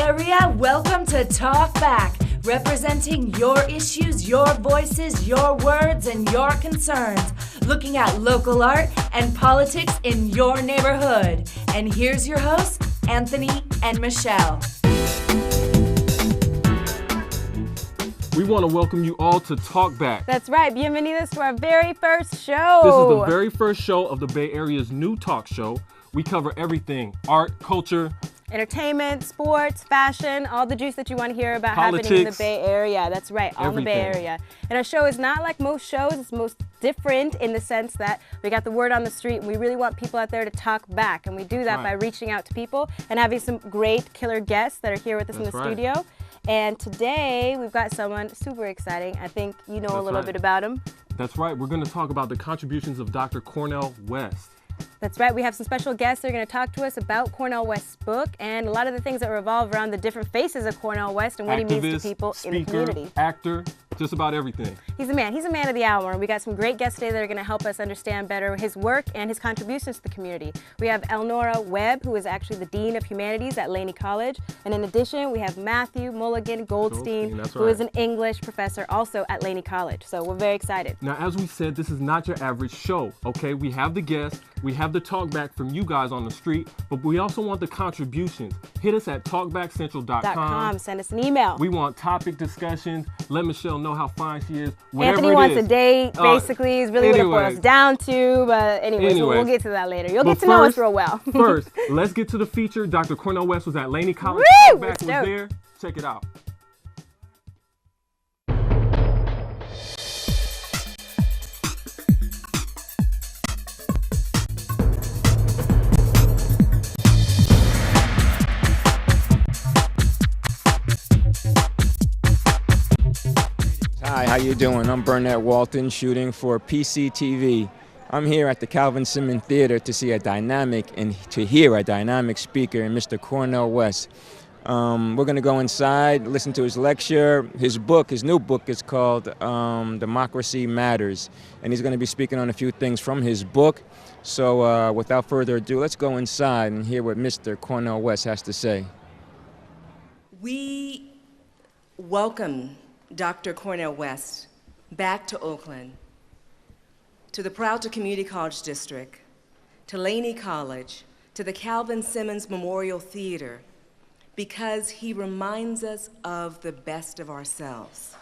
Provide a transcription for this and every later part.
area, welcome to Talk Back, representing your issues, your voices, your words, and your concerns, looking at local art and politics in your neighborhood. And here's your hosts, Anthony and Michelle. We want to welcome you all to Talk Back. That's right. Bienvenidos to our very first show. This is the very first show of the Bay Area's new talk show. We cover everything: art, culture, entertainment, sports, fashion, all the juice that you want to hear about politics, happening in the Bay Area. That's right, all everything. in the Bay Area. And our show is not like most shows. It's most different in the sense that we got the word on the street and we really want people out there to talk back. And we do that by reaching out to people and having some great killer guests that are here with us in the studio. And today we've got someone super exciting. I think you know a little bit about him. That's right. We're going to talk about the contributions of Dr. Cornel West. That's right. We have some special guests that are going to talk to us about Cornel West's book and a lot of the things that revolve around the different faces of Cornel West and what he means to people in the community. Actor, just about everything. He's a man. He's a man of the hour. We got some great guests today that are going to help us understand better his work and his contributions to the community. We have Elnora Webb, who is actually the Dean of Humanities at Laney College. And in addition, we have Matthew Mulligan Goldstein, who is an English professor also at Laney College. So we're very excited. Now, as we said, this is not your average show, okay? We have the guests. We have the talk back from you guys on the street, but we also want the contributions. Hit us at talkbackcentral.com. Send us an email. We want topic discussions. Let Michelle know how fine she is. Whatever Anthony wants a date, basically. He's really what it boils down to. But anyways, we'll get to that later. You'll get to know us real well. First, let's get to the feature. Dr. Cornel West was at Laney College. Woo! Talk Back was there. Check it out. Hi, how you doing? I'm Burnett Walton, shooting for PCTV. I'm here at the Calvin Simmons Theater to see a dynamic and to hear a dynamic speaker in Mr. Cornel West. We're going to go inside, listen to his lecture. His new book is called Democracy Matters, and he's going to be speaking on a few things from his book. So without further ado, let's go inside and hear what Mr. Cornel West has to say. We welcome Dr. Cornel West back to Oakland, to the Peralta Community College District, to Laney College, to the Calvin Simmons Memorial Theater, because he reminds us of the best of ourselves.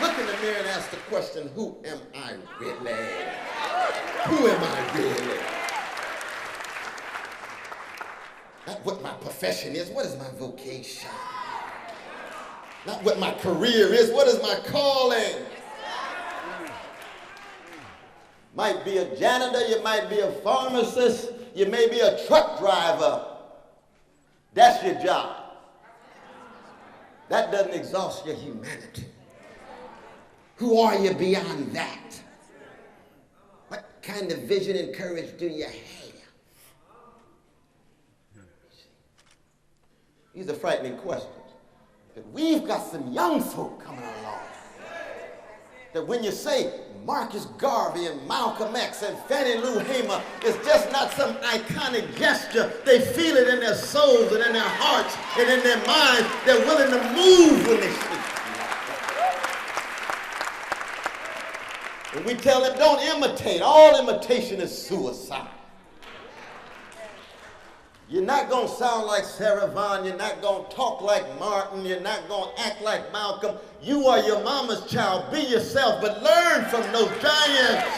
Look in the mirror and ask the question, who am I really? Who am I really? Not what my profession is, what is my vocation? Not what my career is, what is my calling? Might be a janitor, you might be a pharmacist, you may be a truck driver. That's your job. That doesn't exhaust your humanity. Who are you beyond that? What kind of vision and courage do you have? These are frightening questions. But we've got some young folk coming along. That when you say Marcus Garvey and Malcolm X and Fannie Lou Hamer, it's just not some iconic gesture. They feel it in their souls and in their hearts and in their minds. They're willing to move when they speak. And we tell them, don't imitate. All imitation is suicide. You're not going to sound like Sarah Vaughan. You're not going to talk like Martin. You're not going to act like Malcolm. You are your mama's child. Be yourself, but learn from those giants.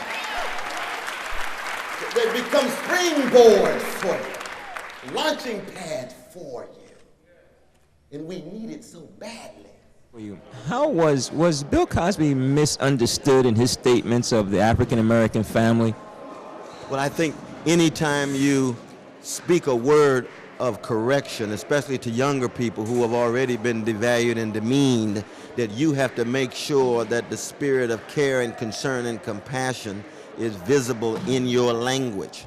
They become springboards for you, launching pads for you. And we need it so badly. How was Bill Cosby misunderstood in his statements of the African American family? Well, I think anytime you speak a word of correction, especially to younger people who have already been devalued and demeaned, that you have to make sure that the spirit of care and concern and compassion is visible in your language.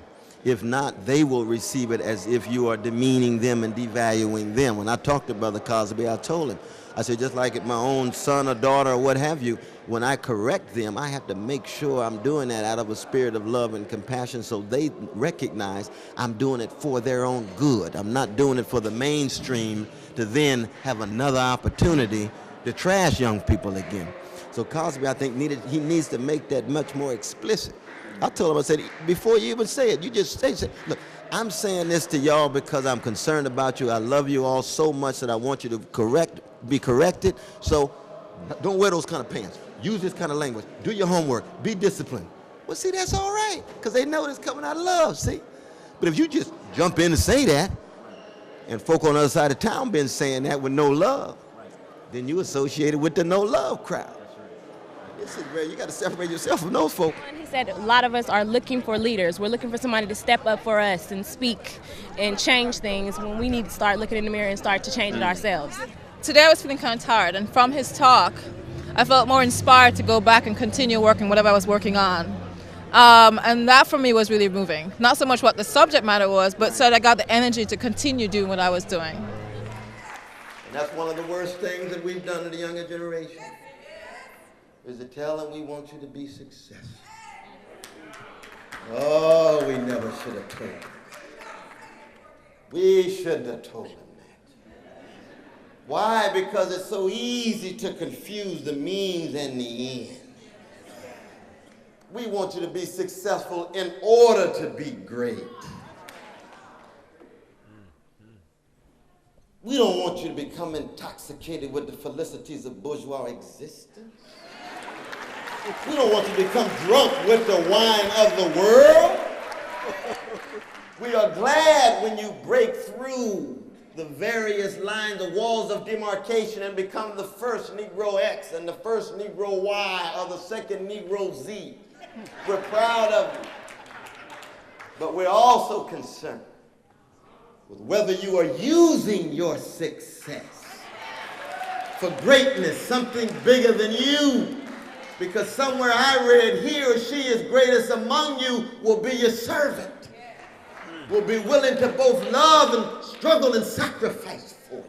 If not, they will receive it as if you are demeaning them and devaluing them. When I talked to Brother Cosby, I told him, I said, just like my own son or daughter or what have you, when I correct them, I have to make sure I'm doing that out of a spirit of love and compassion so they recognize I'm doing it for their own good. I'm not doing it for the mainstream to then have another opportunity to trash young people again. So Cosby, I think, he needs to make that much more explicit. I told him, I said, before you even say it, you just say, look, I'm saying this to y'all because I'm concerned about you. I love you all so much that I want you to be corrected. So don't wear those kind of pants. Use this kind of language. Do your homework. Be disciplined. Well, see, that's all right, because they know it's coming out of love, see? But if you just jump in and say that, and folk on the other side of town been saying that with no love, then you associated with the no love crowd. This is where you got to separate yourself from those folk. He said a lot of us are looking for leaders. We're looking for somebody to step up for us and speak and change things when we need to start looking in the mirror and start to change it ourselves. Today I was feeling kind of tired, and from his talk, I felt more inspired to go back and continue working whatever I was working on. And that for me was really moving. Not so much what the subject matter was, but so I got the energy to continue doing what I was doing. And that's one of the worst things that we've done to the younger generation, is to tell them we want you to be successful. Oh, we never should have told them. We shouldn't have told them that. Why? Because it's so easy to confuse the means and the end. We want you to be successful in order to be great. We don't want you to become intoxicated with the felicities of bourgeois existence. We don't want you to become drunk with the wine of the world. We are glad when you break through the various lines, the walls of demarcation, and become the first Negro X and the first Negro Y or the second Negro Z. We're proud of you. But we're also concerned with whether you are using your success for greatness, something bigger than you. Because somewhere I read, he or she is greatest among you will be your servant, will be willing to both love and struggle and sacrifice for you,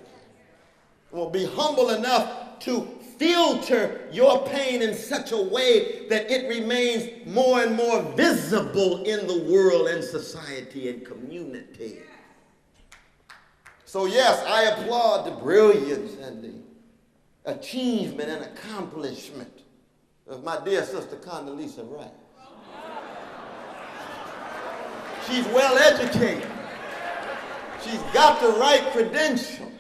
will be humble enough to filter your pain in such a way that it remains more and more visible in the world and society and community. So yes, I applaud the brilliance and the achievement and accomplishment of my dear sister Condoleezza Rice. She's well educated. She's got the right credentials.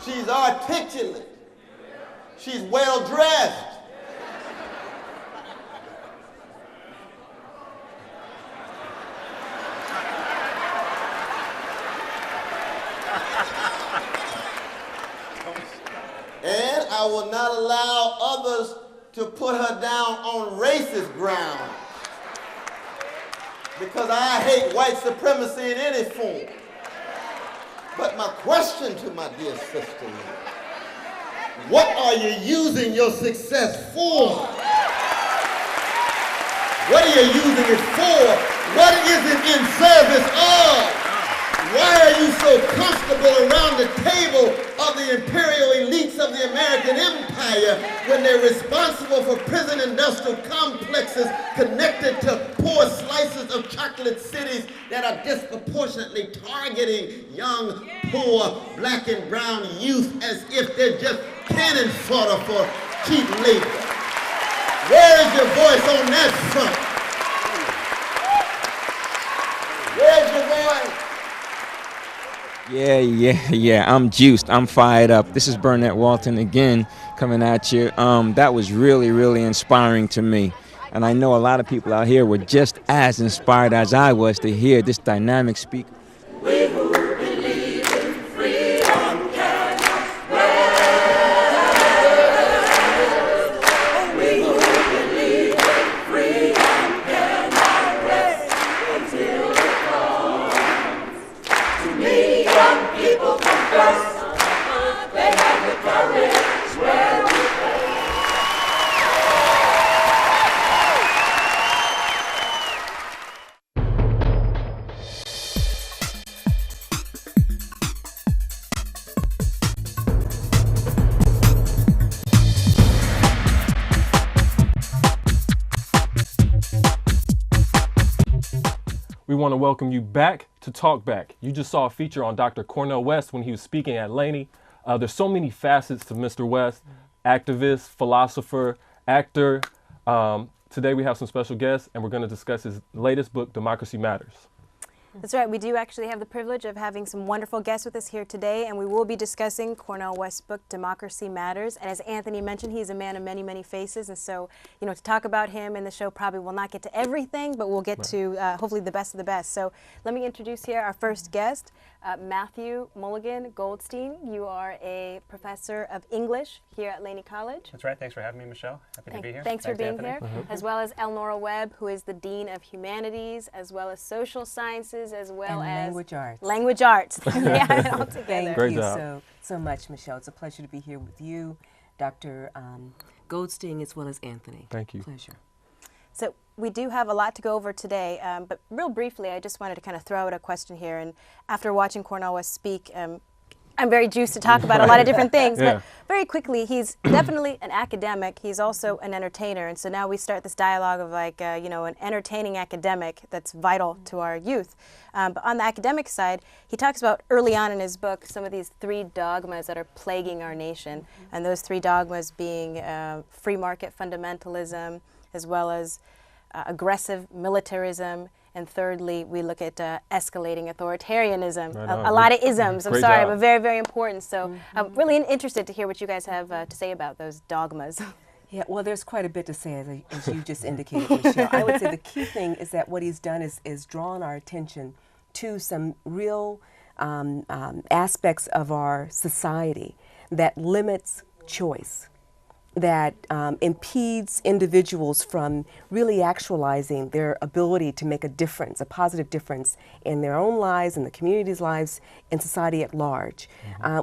She's articulate. She's well dressed. And I will not allow others to put her down on racist grounds, because I hate white supremacy in any form. But my question to my dear sister is, what are you using your success for? What are you using it for? What is it in service of? Why are you so comfortable around the table of the imperial elites of the American empire when they're responsible for prison industrial complexes connected to poor slices of chocolate cities that are disproportionately targeting young, poor, black and brown youth as if they're just cannon fodder for cheap labor? Where is your voice on that front? Where's your voice? Yeah. I'm juiced. I'm fired up. This is Burnett Walton again coming at you. That was really, really inspiring to me. And I know a lot of people out here were just as inspired as I was to hear this dynamic speaker. We who believe in freedom cannot rest. We who believe in freedom cannot rest until it comes. To me, young people confess they have the courage where we want to welcome you back to Talk Back. You just saw a feature on Dr. Cornel West when he was speaking at Laney. There's so many facets to Mr. West: activist, philosopher, actor. Today we have some special guests, and we're going to discuss his latest book, Democracy Matters. That's right. We do actually have the privilege of having some wonderful guests with us here today, and we will be discussing Cornel West's book, Democracy Matters. And as Anthony mentioned, he's a man of many, many faces. And so, you know, to talk about him in the show probably will not get to everything, but we'll get to hopefully the best of the best. So let me introduce here our first guest, Matthew Mulligan Goldstein. You are a professor of English here at Laney College. That's right. Thanks for having me, Michelle. Happy to be here. Thanks for being Anthony. here. As well as Elnora Webb, who is the Dean of Humanities, as well as Social Sciences, as well as Language Arts. Language Arts. Yeah, it all together. Thank Great you job. so much, Michelle. It's a pleasure to be here with you, Dr. Goldstein, as well as Anthony. Thank you. Pleasure. So we do have a lot to go over today, but real briefly, I just wanted to kind of throw out a question here. And after watching Cornel West speak, I'm very juiced to talk about a lot of different things, but very quickly, he's definitely an academic. He's also an entertainer. And so now we start this dialogue of like, you know, an entertaining academic that's vital to our youth. But on the academic side, he talks about early on in his book some of these 3 dogmas that are plaguing our nation. And those 3 dogmas being free market fundamentalism, as well as aggressive militarism, and thirdly, we look at escalating authoritarianism. A lot of isms, I'm sorry, but very, very important. So I'm really interested to hear what you guys have to say about those dogmas. Yeah, well, there's quite a bit to say, as you just indicated, Michelle. I would say the key thing is that what he's done is drawn our attention to some real aspects of our society that limits choice, that impedes individuals from really actualizing their ability to make a difference, a positive difference in their own lives, in the community's lives, in society at large.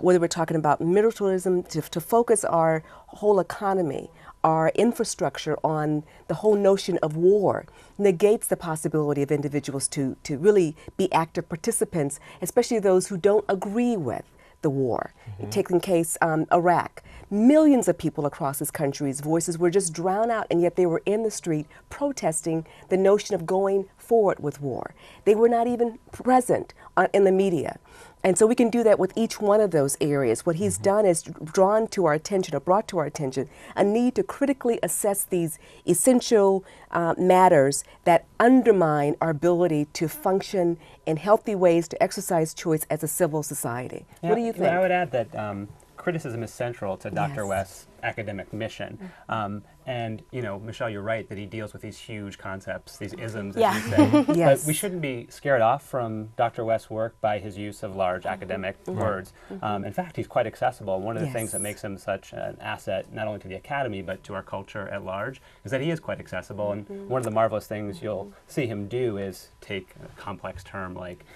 Whether we're talking about militarism, to focus our whole economy, our infrastructure on the whole notion of war, negates the possibility of individuals to really be active participants, especially those who don't agree with the war. Taking case Iraq. Millions of people across this country's voices were just drowned out, and yet they were in the street protesting the notion of going forward with war. They were not even present in the media. And so we can do that with each one of those areas. What he's done is drawn to our attention, or brought to our attention, a need to critically assess these essential matters that undermine our ability to function in healthy ways, to exercise choice as a civil society. Yeah, what do you think? I would add that criticism is central to Dr. West's academic mission. And, you know, Michelle, you're right that he deals with these huge concepts, these isms, as you say. But we shouldn't be scared off from Dr. West's work by his use of large academic words. In fact, he's quite accessible. One of the things that makes him such an asset, not only to the academy, but to our culture at large, is that he is quite accessible. And one of the marvelous things you'll see him do is take a complex term like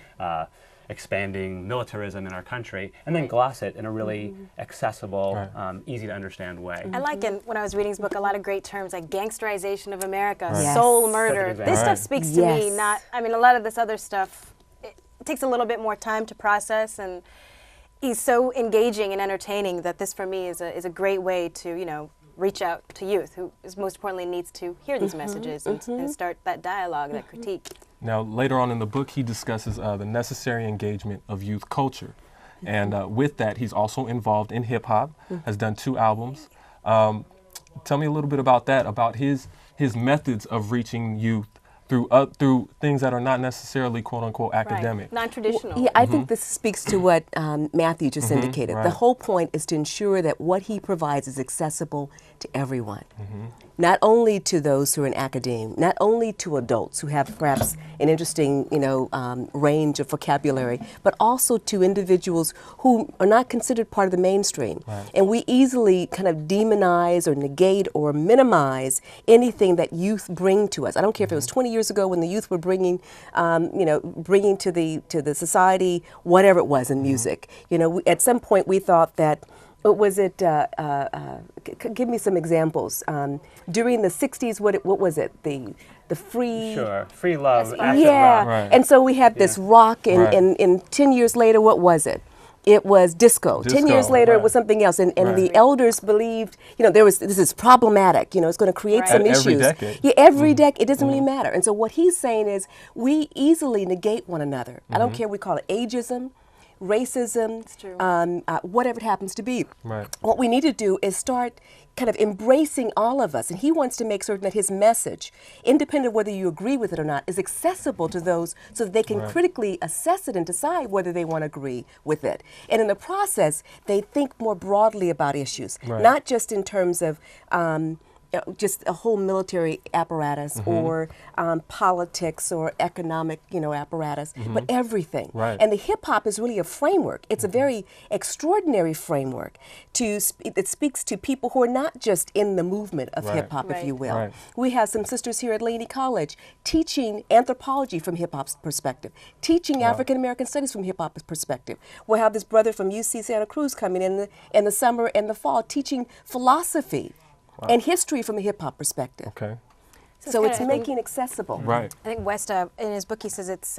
expanding militarism in our country, and then gloss it in a really accessible, easy to understand way. I like it when I was reading his book, a lot of great terms like gangsterization of America, soul murder. This stuff speaks to me, not, I mean, a lot of this other stuff, it takes a little bit more time to process, and he's so engaging and entertaining that this for me is a great way to, you know, reach out to youth who is most importantly needs to hear these messages and start that dialogue, that critique. Now, later on in the book, he discusses the necessary engagement of youth culture. And with that, he's also involved in hip-hop, has done 2 albums. Tell me a little bit about that, about his methods of reaching youth through things that are not necessarily quote-unquote academic. Non-traditional. Yeah, I think this speaks to what Matthew just indicated. The whole point is to ensure that what he provides is accessible to everyone. Not only to those who are in academia, not only to adults who have perhaps an interesting, you know, range of vocabulary, but also to individuals who are not considered part of the mainstream. And we easily kind of demonize or negate or minimize anything that youth bring to us. I don't care if it was 20 years ago when the youth were bringing, you know, bringing to the society whatever it was in music. You know, at some point we thought that. What was it? Give me some examples. During the '60s, what was it? The free free love. And so we had this rock, and 10 years later, what was it? It was disco. 10 years later, it was something else. And the elders believed, this is problematic. It's going to create some issues. Every decade. Yeah, every decade. It doesn't really matter. And so what he's saying is we easily negate one another. I don't care, we call it ageism, racism, whatever it happens to be. Right. What we need to do is start kind of embracing all of us. And he wants to make certain that his message, independent of whether you agree with it or not, is accessible to those so that they can critically assess it and decide whether they want to agree with it. And in the process, they think more broadly about issues, not just in terms of just a whole military apparatus or politics or economic, apparatus, but everything. Right. And the hip hop is really a framework. It's a very extraordinary framework that speaks to people who are not just in the movement of hip hop, if you will. We have some sisters here at Laney College teaching anthropology from hip hop's perspective, teaching African American studies from hip hop's perspective. We'll have this brother from UC Santa Cruz coming in the summer and the fall teaching philosophy and history from a hip-hop perspective. Okay. So it's making accessible. Right. I think West, in his book, he says it's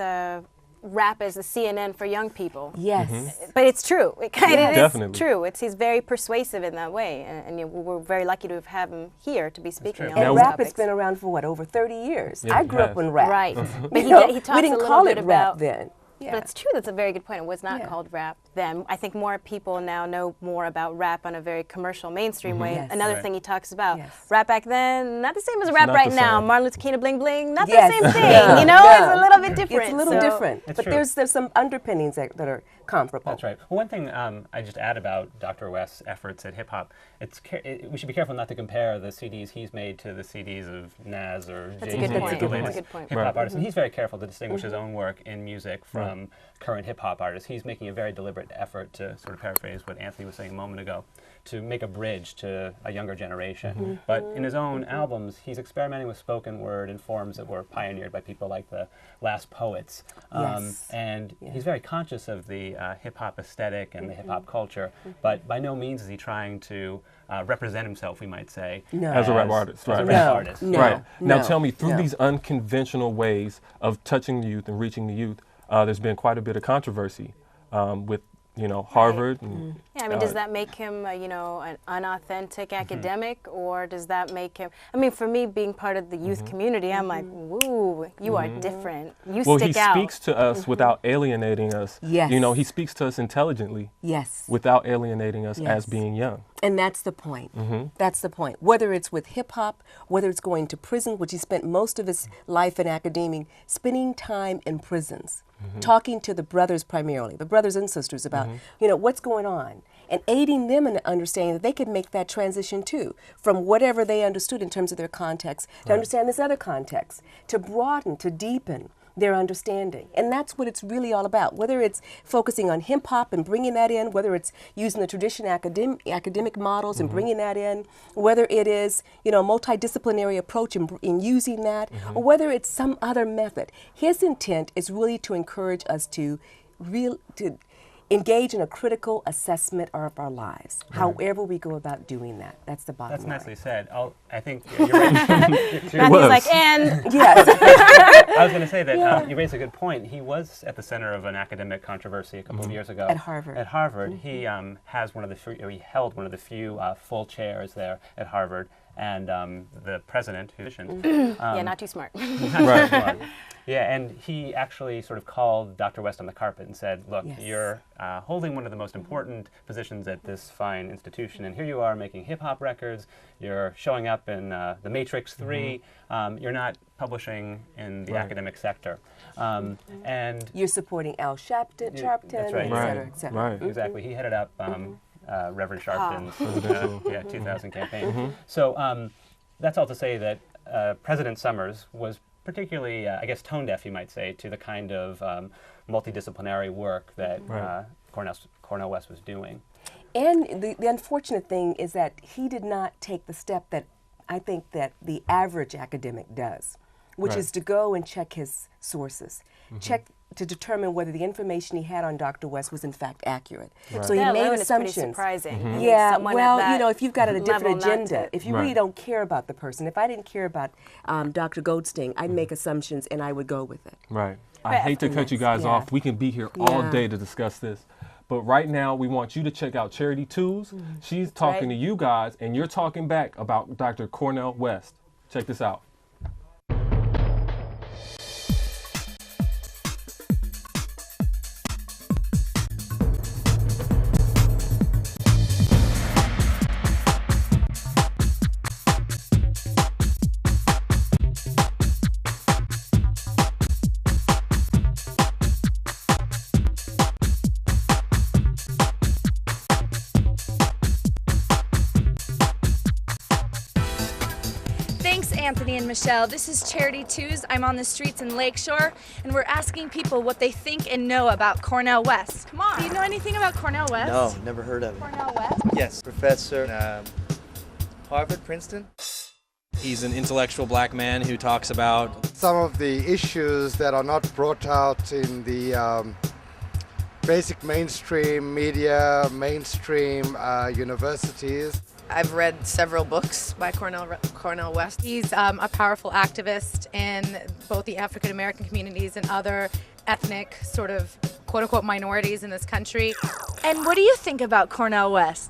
rap is the CNN for young people. Yes. But it's true. It kind of is Definitely. true. He's very persuasive in that way. And we're very lucky to have him here to be speaking on And those rap topics. has been around for, over 30 years? Yeah, I grew up in rap. Right. But We he talks didn't a little call bit it rap about then. But it's true. That's a very good point. It was not called rap then. I think more people now know more about rap on a very commercial, mainstream way. Yes. Another thing he talks about, rap back then, not the same as rap not right the now. same. Martin Luther King, Bling Bling, not Yes. the same thing. No, It's a little bit different. It's a little So- different. It's But true. there's some underpinnings that are comparable. That's right. Well, one thing I just add about Dr. West's efforts at hip hop, we should be careful not to compare the CDs he's made to the CDs of Nas or That's a Jay-Z, good point. the That's a latest good point. hip-hop artists. And he's very careful to distinguish his own work in music from current hip-hop artists. He's making a very deliberate effort to sort of paraphrase what Anthony was saying a moment ago, to make a bridge to a younger generation. But in his own albums, he's experimenting with spoken word in forms that were pioneered by people like the Last Poets. And he's very conscious of the hip-hop aesthetic and the hip-hop culture, but by no means is he trying to represent himself, we might say, As a rap artist, as a right. rap artist. Right. Now No. tell me, through No. these unconventional ways of touching the youth and reaching the youth, there's been quite a bit of controversy with, Harvard. And, Yeah, I mean, does that make him, an unauthentic academic, or does that make him? I mean, for me, being part of the youth community, I'm like, woo, you are different. You well, stick he out. speaks to us without alienating us. Yes. He speaks to us intelligently Yes. without alienating us Yes. as being young. And that's the point. That's the point. Whether it's with hip hop, whether it's going to prison, which he spent most of his life in academia, spending time in prisons, talking to the brothers primarily, the brothers and sisters about, what's going on, and aiding them in understanding that they could make that transition too, from whatever they understood in terms of their context, to understand this other context, to broaden, to deepen their understanding. And that's what it's really all about, whether it's focusing on hip hop and bringing that in, whether it's using the traditional academic models and bringing that in, whether it is, a multidisciplinary approach in using that, or whether it's some other method. His intent is really to encourage us to engage in a critical assessment of our lives, however we go about doing that. That's the bottom line. That's nicely said. I think you're right. Matthew's like, and Yes. I was going to say that you raised a good point. He was at the center of an academic controversy a couple of years ago. At Harvard. At Harvard, he has he held one of the few full chairs there at Harvard, and the president, who's yeah, not too smart. Right. Yeah, and he actually sort of called Dr. West on the carpet and said, look, Yes. you're holding one of the most important positions at this fine institution, and here you are making hip-hop records, you're showing up in The Matrix 3, you're not publishing in the academic sector. And You're supporting Al Sharpton, that's right. et cetera, et cetera. Right. exactly, he headed up Reverend Sharpton's 2000 campaign. So that's all to say that President Summers was particularly, tone deaf, you might say, to the kind of multidisciplinary work that Cornel West was doing. And the unfortunate thing is that he did not take the step that I think that the average academic does, which is to go and check his sources, check to determine whether the information he had on Dr. West was in fact accurate. So he That made alone is pretty assumptions. surprising. Yeah, Someone at well, that if you've got a different level not agenda, to- if you really don't care about the person, if I didn't care about Dr. Goldstein, I'd make assumptions and I would go with it. Right. I hate to cut you guys off. We can be here all day to discuss this. But right now, we want you to check out Charity Twos. She's talking to you guys, and you're talking back about Dr. Cornel West. Check this out. Thanks, Anthony and Michelle. This is Charity Twos. I'm on the streets in Lakeshore, and we're asking people what they think and know about Cornel West. Come on. Do you know anything about Cornel West? No, never heard of it. Cornel West? Yes, professor, Harvard, Princeton. He's an intellectual black man who talks about some of the issues that are not brought out in the basic mainstream media, mainstream universities. I've read several books by Cornel West. He's a powerful activist in both the African American communities and other ethnic sort of quote-unquote minorities in this country. And what do you think about Cornel West?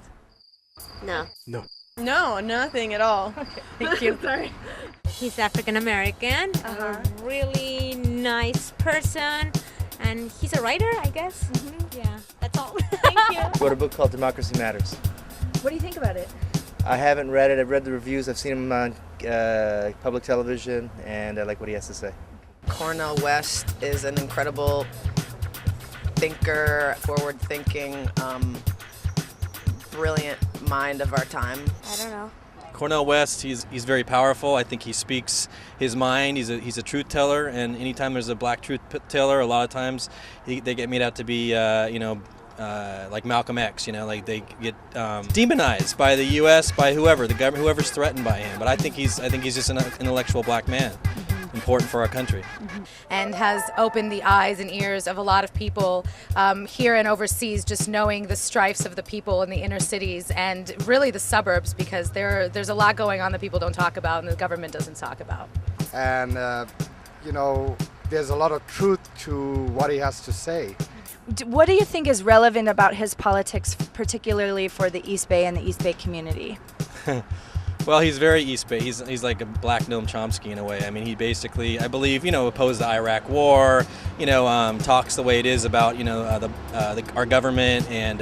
No. No. No, nothing at all. Okay, thank you. Sorry. He's African American, a really nice person, and he's a writer, I guess. Yeah, that's all. Thank you. Wrote a book called Democracy Matters. What do you think about it? I haven't read it. I've read the reviews. I've seen him on public television, and I like what he has to say. Cornel West is an incredible thinker, forward-thinking, brilliant mind of our time. I don't know. Cornel West. He's very powerful. I think he speaks his mind. He's a truth teller, and anytime there's a black truth teller, a lot of times they get made out to be like Malcolm X, like they get demonized by the U.S., by whoever, the government, whoever's threatened by him. But I think he's just an intellectual black man, important for our country. And has opened the eyes and ears of a lot of people here and overseas, just knowing the strifes of the people in the inner cities and really the suburbs, because there's a lot going on that people don't talk about and the government doesn't talk about. And, there's a lot of truth to what he has to say. What do you think is relevant about his politics, particularly for the East Bay and the East Bay community? Well, he's very East Bay. He's like a black Noam Chomsky in a way. I mean, he basically, I believe, opposed the Iraq War. Talks the way it is about our government and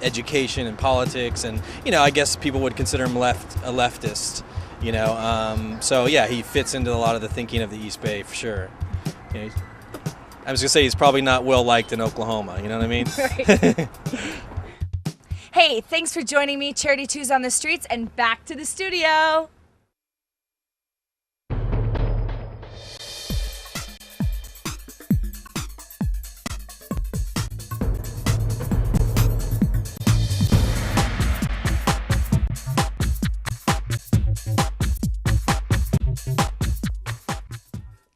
education and politics, and I guess people would consider him a leftist. So yeah, he fits into a lot of the thinking of the East Bay for sure. I was gonna say he's probably not well liked in Oklahoma. You know what I mean? Right. Hey, thanks for joining me, Charity Twos on the Streets, and back to the studio.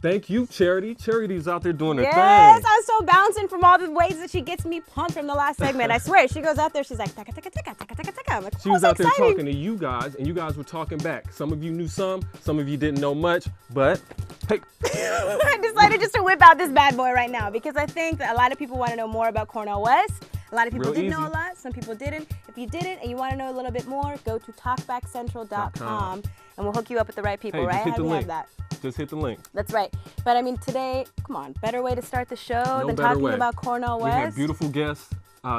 Thank you, Charity. Charity's out there doing her Yes, thing. I was so bouncing from all the ways that she gets me pumped from the last segment. I swear, she goes out there, she's like, taka, taka, taka, taka, taka, taka. I'm like, She was out there talking to you guys, and you guys were talking back. Some of you knew some of you didn't know much, but hey. I decided just to whip out this bad boy right now because I think that a lot of people want to know more about Cornel West. A lot of people did know a lot, some people didn't. If you didn't and you want to know a little bit more, go to talkbackcentral.com and we'll hook you up with the right people, Hey, right? just hit How the do you link. have that? Just hit the link. That's right. But I mean, today, come on, better way to start the show No than better talking way. about Cornel West. We had beautiful guests.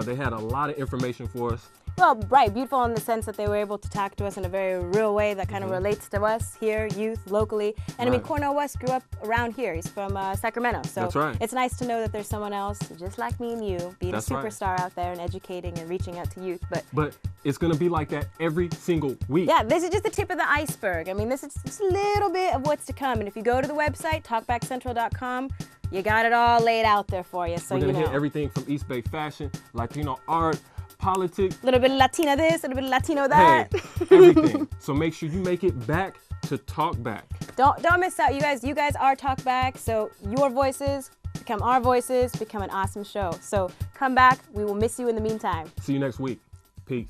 They had a lot of information for us. Well, right, beautiful in the sense that they were able to talk to us in a very real way that kind of relates to us here, youth, locally. And I mean, Cornel West grew up around here. He's from Sacramento. So That's right. It's nice to know that there's someone else just like me and you being That's a right. superstar out there and educating and reaching out to youth. But it's going to be like that every single week. Yeah, this is just the tip of the iceberg. I mean, this is just a little bit of what's to come. And if you go to the website, talkbackcentral.com, you got it all laid out there for you. So We're going to you know. hit everything from East Bay fashion, Latino art, politics. A little bit of Latina this, a little bit of Latino that. Hey, everything. So make sure you make it back to Talk Back. Don't miss out, you guys. You guys are Talk Back, so your voices become our voices, become an awesome show. So come back. We will miss you in the meantime. See you next week. Peace.